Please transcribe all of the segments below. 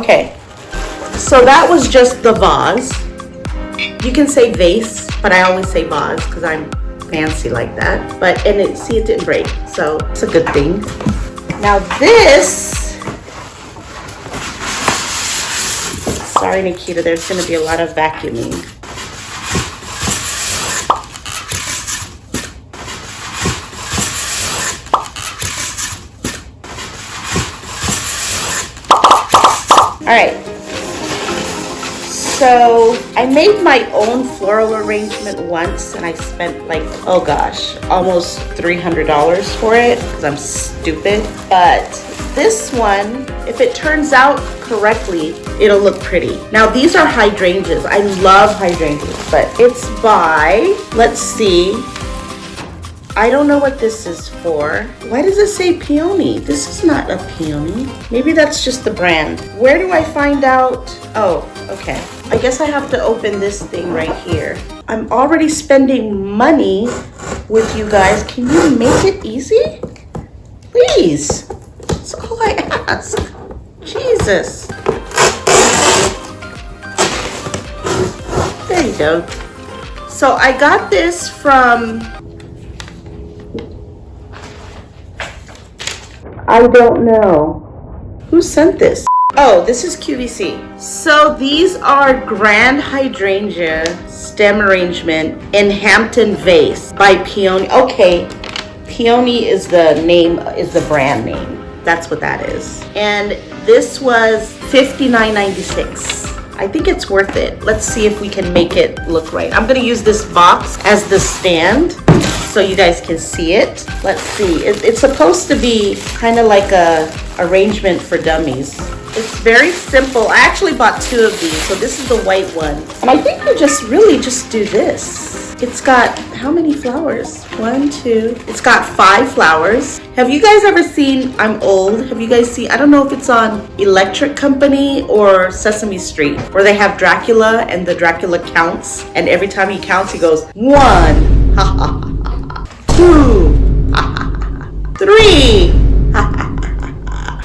Okay, so that was just the vase. You can say vase, but I always say vase because I'm fancy like that. But, and it, see, it didn't break, so it's a good thing. Now this, sorry Nikita, there's gonna be a lot of vacuuming. All right, so I made my own floral arrangement once and I spent like, oh gosh, almost $300 for it because I'm stupid. But this one, if it turns out correctly, it'll look pretty. Now these are hydrangeas. I love hydrangeas, but it's by, let's see, I don't know what this is for. Why does it say peony? This is not a peony. Maybe that's just the brand. Where do I find out? Oh, okay. I guess I have to open this thing right here. I'm already spending money with you guys. Can you make it easy? Please. That's all I ask. Jesus. There you go. So I got this from, I don't know. Who sent this? Oh, this is QVC. So these are Grand Hydrangea Stem Arrangement in Hampton Vase by Peony. Okay, Peony is the name, is the brand name. That's what that is. And this was $59.96. I think it's worth it. Let's see if we can make it look right. I'm gonna use this box as the stand so you guys can see it. Let's see, it's supposed to be kind of like a arrangement for dummies. It's very simple. I actually bought 2 of these, so this is the white one. And I think you just really just do this. It's got, how many flowers? 1, 2, it's got 5 flowers. Have you guys ever seen, I'm old, have you guys seen, I don't know if it's on Electric Company or Sesame Street, where they have Dracula and the Dracula counts, and every time he counts, he goes, 1, ha ha ha, 2, ha ha ha, 3,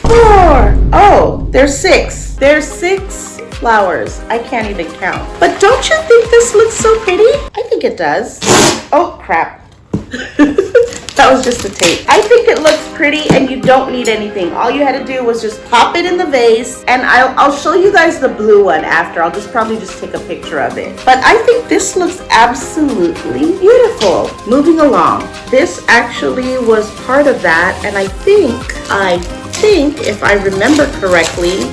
4. Oh, there's 6. There's 6 flowers. I can't even count. But don't you think this looks so pretty? I think it does. Oh, crap. That was just a tape. I think it looks pretty and you don't need anything. All you had to do was just pop it in the vase, and I'll show you guys the blue one after. I'll probably just take a picture of it. But I think this looks absolutely beautiful. Moving along. This actually was part of that, and I think if I remember correctly,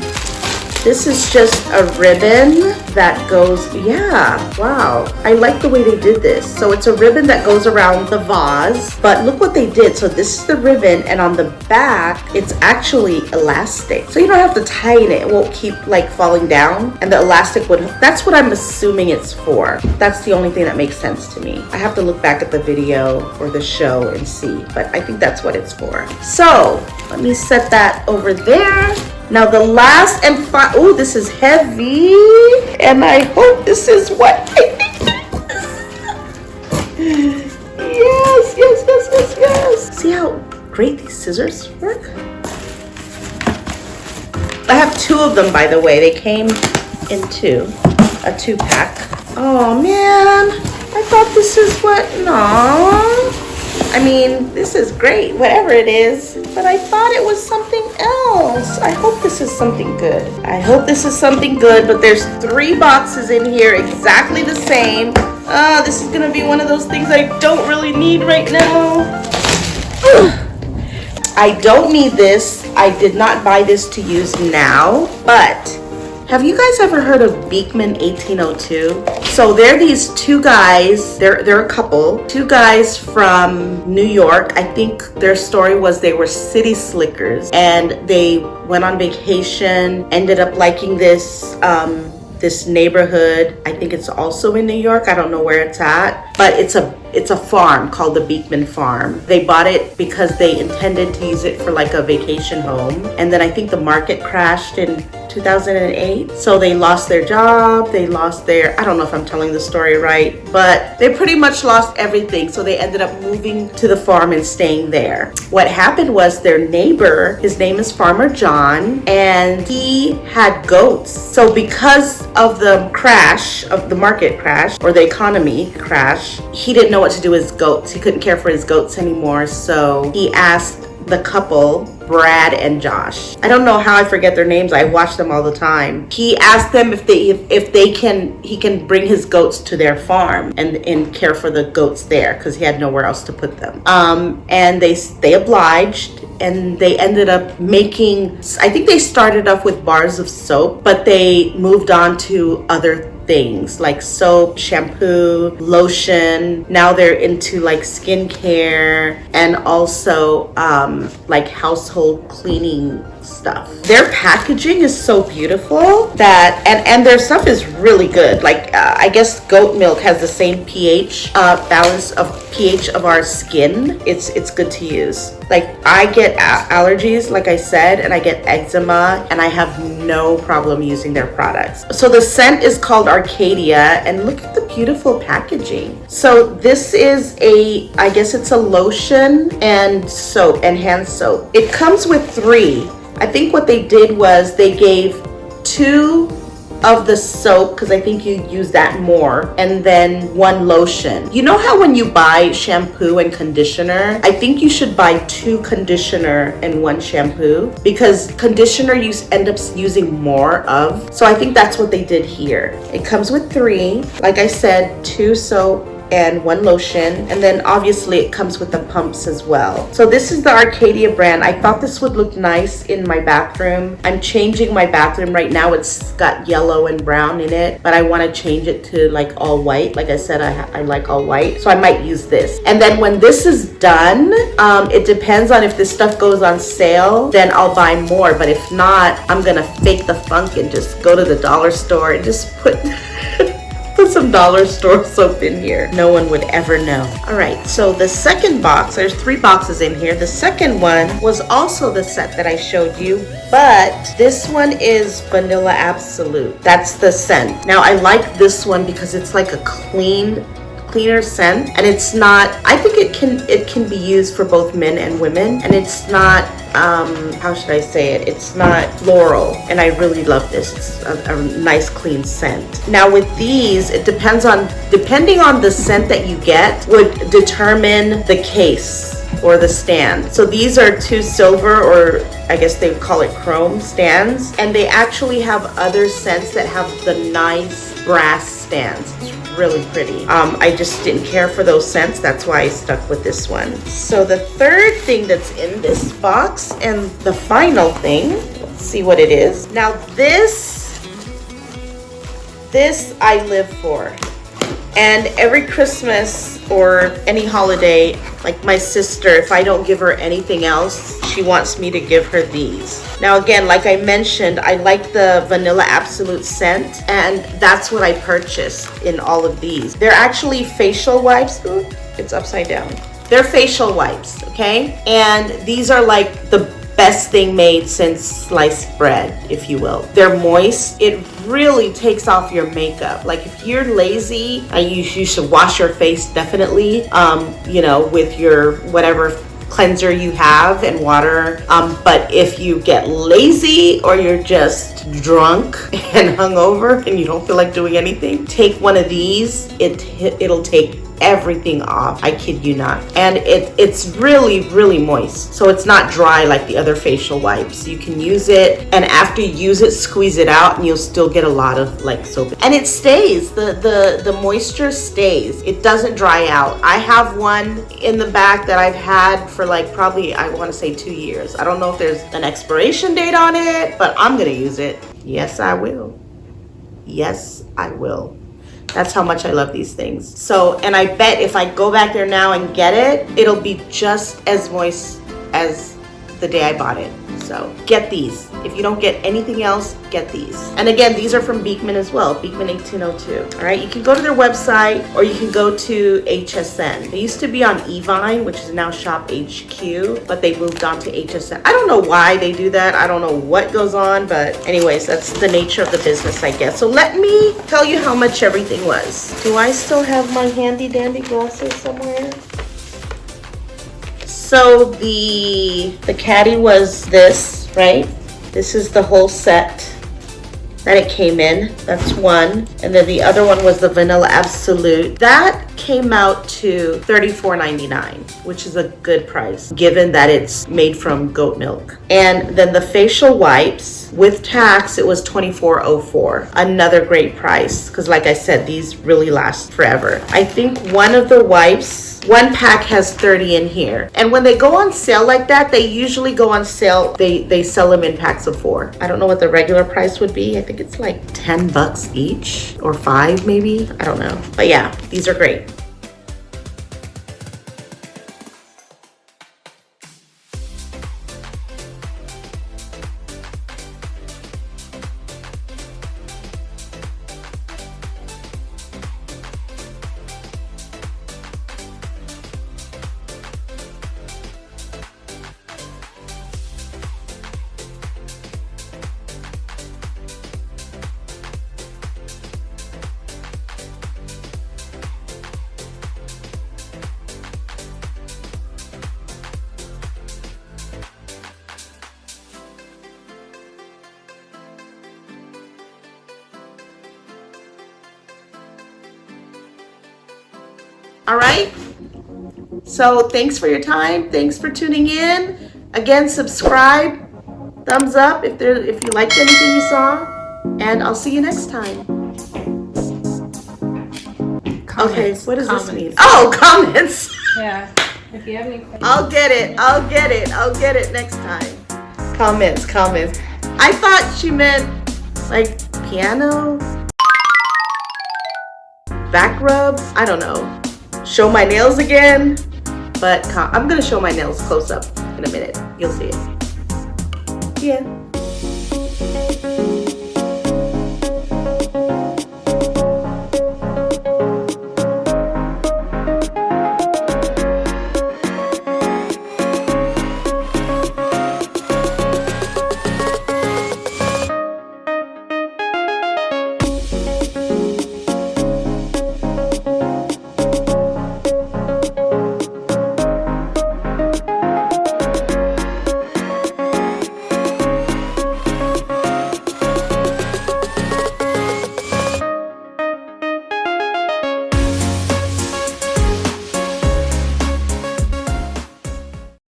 this is just a ribbon that goes, yeah, wow. I like the way they did this. So it's a ribbon that goes around the vase, but look what they did. So this is the ribbon, and on the back, it's actually elastic. So you don't have to tighten it. It won't keep like falling down, and the elastic would, that's what I'm assuming it's for. That's the only thing that makes sense to me. I have to look back at the video or the show and see, but I think that's what it's for. So let me set that over there. Now the last and final, oh, this is heavy, and I hope this is what I think. Yes. See how great these scissors work? I have 2 of them, by the way. They came in 2, a 2-pack. Oh man, I thought this is what, no. I mean, this is great, whatever it is, but I thought it was something else. I hope this is something good. I hope this is something good, but there's 3 boxes in here, exactly the same. This is gonna be one of those things I don't really need right now. I don't need this. I did not buy this to use now, but have you guys ever heard of Beekman 1802? So they're these 2 guys, they're a couple, 2 guys from New York. I think their story was they were city slickers, and they went on vacation, ended up liking this this neighborhood. I think it's also in New York. I don't know where it's at, but it's a it's a farm called the Beekman Farm. They bought it because they intended to use it for like a vacation home. And then I think the market crashed in 2008. So they lost their job, they lost their, I don't know if I'm telling the story right, but they pretty much lost everything. So they ended up moving to the farm and staying there. What happened was their neighbor, his name is Farmer John, and he had goats. So because of the crash, of the market crash or the economy crash, he didn't know what to do with his goats. He couldn't care for his goats anymore. So he asked the couple, Brad and Josh. I don't know how I forget their names. I watch them all the time. He asked them if he can bring his goats to their farm and care for the goats there because he had nowhere else to put them. And they obliged, and they ended up making, I think they started off with bars of soap, but they moved on to other things like soap, shampoo, lotion. Now they're into like skincare and also like household cleaning stuff. Their packaging is so beautiful that and their stuff is really good. Like I guess goat milk has the same pH balance of pH of our skin. It's good to use. Like I get allergies, like I said, and I get eczema, and I have no problem using their products. So the scent is called Arcadia, and look at the beautiful packaging. So this is I guess it's a lotion and soap and hand soap. It comes with 3. I think what they did was they gave 2 of the soap, because I think you use that more, and then 1 lotion. You know how when you buy shampoo and conditioner, I think you should buy 2 conditioner and 1 shampoo, because conditioner you end up using more of. So I think that's what they did here. It comes with 3, like I said, 2 soap and 1 lotion, and then obviously it comes with the pumps as well. So this is the Arcadia brand. I thought this would look nice in my bathroom. I'm changing my bathroom right now. It's got yellow and brown in it, but I want to change it to like all white. Like I said, I like all white, so I might use this. And then when this is done, it depends on if this stuff goes on sale, then I'll buy more. But if not, I'm gonna fake the funk and just go to the dollar store and just put some dollar store soap in here. No one would ever know. All right, so the second box, there's 3 boxes in here. The second one was also the set that I showed you, but this one is Vanilla Absolute. That's the scent. Now I like this one because it's like a cleaner scent, and it's not, I think it can be used for both men and women, and it's not how should I say it, it's not floral, and I really love this. It's a nice clean scent. Now with these, it depending on the scent that you get would determine the case or the stand. So these are 2 silver, or I guess they would call it chrome stands, and they actually have other scents that have the nice brass stands. It's really pretty. I just didn't care for those scents. That's why I stuck with this one. So the third thing that's in this box, and the final thing, let's see what it is. Now this I live for. And every Christmas or any holiday, like my sister, if I don't give her anything else, she wants me to give her these. Now again, like I mentioned, I like the Vanilla Absolute scent, and that's what I purchased in all of these. They're actually facial wipes. Ooh, it's upside down. They're facial wipes, okay? And these are like the best thing made since sliced bread, if you will. They're moist. It really takes off your makeup. Like if you're lazy, you should wash your face definitely, you know, with your whatever cleanser you have and water. But if you get lazy or you're just drunk and hungover and you don't feel like doing anything, take one of these. It'll take everything off. I kid you not. And it's really moist, so it's not dry like the other facial wipes. You can use it, and after you use it, squeeze it out, and you'll still get a lot of like soap, and it stays. The moisture stays. It doesn't dry out. I have one in the back that I've had for like probably, I want to say 2 years. I don't know if there's an expiration date on it, but I'm gonna use it. Yes, I will. Yes, I will. That's how much I love these things. So, and I bet if I go back there now and get it, it'll be just as moist as the day I bought it. So get these. If you don't get anything else, get these. And again, these are from Beekman as well, Beekman 1802. All right, you can go to their website or you can go to HSN. They used to be on Evine, which is now Shop HQ, but they moved on to HSN. I don't know why they do that. I don't know what goes on, but anyways, that's the nature of the business, I guess. So let me tell you how much everything was. Do I still have my handy dandy glasses somewhere? So the caddy was this, right? This is the whole set that it came in. That's one. And then the other one was the Vanilla Absolute. That came out to $34.99, which is a good price given that it's made from goat milk. And then the facial wipes with tax, it was $24.04. Another great price because like I said, these really last forever. I think one of the wipes, one pack has 30 in here. And when they go on sale like that, they usually go on sale, they sell them in packs of 4. I don't know what the regular price would be. I think it's like 10 bucks each or 5 maybe. I don't know. But yeah, these are great. All right. So thanks for your time. Thanks for tuning in. Again, subscribe, thumbs up if you liked anything you saw, and I'll see you next time. Comments, okay, what does this mean? comments. Oh, comments. Yeah. If you have any questions. I'll get it next time. Comments. I thought she meant like piano, back rub. I don't know. Show my nails again, but I'm gonna show my nails close up in a minute. You'll see it. Yeah.